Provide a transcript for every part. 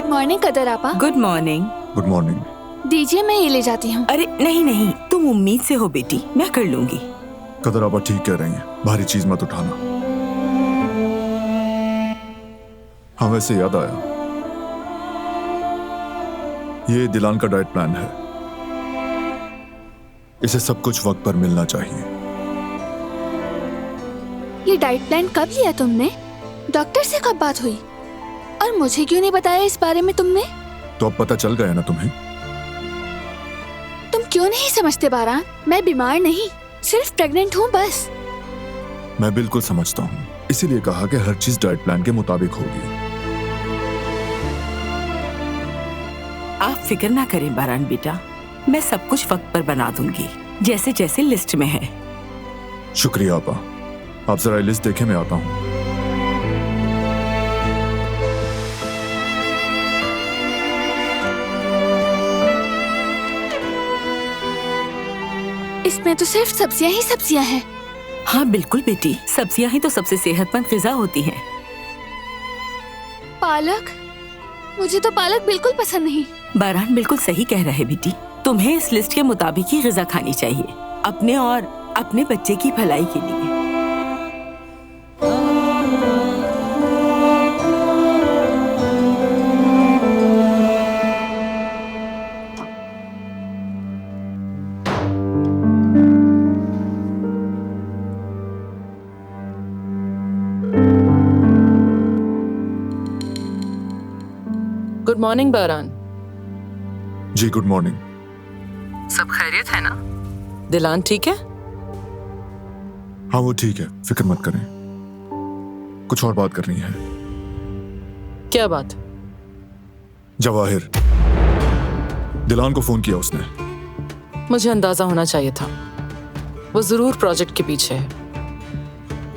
Good morning कदर आपा। Good morning. Good morning. दीजिए मैं ये ले जाती हूँ। अरे नहीं नहीं, तुम उम्मीद से हो बेटी, मैं कर लूंगी। कदर आपा ठीक कह रही हैं, भारी चीज मत उठाना। हाँ वैसे याद आया, ये दिलान का डाइट प्लान है। इसे सब कुछ वक्त पर मिलना चाहिए। ये डाइट प्लान कब लिया तुमने? डॉक्टर से कब बात हुई? और मुझे क्यों नहीं बताया इस बारे में तुमने? तो अब पता चल गया ना तुम्हें। तुम क्यों नहीं समझते बारान? मैं बीमार नहीं, सिर्फ प्रेग्नेंट हूँ बस। मैं बिल्कुल समझता हूँ, इसीलिए कहा कि हर चीज डाइट प्लान के मुताबिक होगी। आप फिक्र ना करें बारान बेटा, मैं सब कुछ वक्त पर बना दूंगी, जैसे जैसे लिस्ट में है। शुक्रिया आपा। आप जरा लिस्ट देखे, मैं आता हूँ। इसमें तो सिर्फ सब्जियां ही सब्जियां हैं। हाँ बिल्कुल बेटी, सब्जियां ही तो सबसे सेहतमंद ग़िज़ा होती हैं। पालक? मुझे तो पालक बिल्कुल पसंद नहीं। बारान बिल्कुल सही कह रहे बेटी, तुम्हें इस लिस्ट के मुताबिक ही ग़िज़ा खानी चाहिए, अपने और अपने बच्चे की भलाई के लिए। Good morning बारान। जी गुड मॉर्निंग। सब खैरियत है ना? दिलान ठीक है? हाँ वो ठीक है, फिक्र मत करें। कुछ और बात करनी है। क्या बात? जवाहिर, दिलान को फोन किया उसने। मुझे अंदाजा होना चाहिए था, वो जरूर प्रोजेक्ट के पीछे है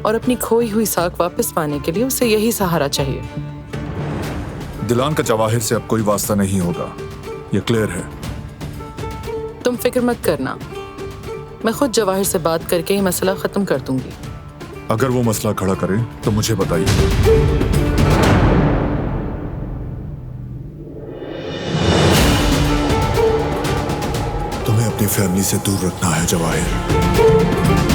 और अपनी खोई हुई साख वापस पाने के लिए उसे यही सहारा चाहिए। दिलान का जवाहिर से अब कोई वास्ता नहीं होगा, ये क्लियर है। तुम फिक्र मत करना, मैं खुद जवाहिर से बात करके ये मसला खत्म कर दूंगी। अगर वो मसला खड़ा करे तो मुझे बताइए। तुम्हें अपनी फैमिली से दूर रखना है जवाहिर।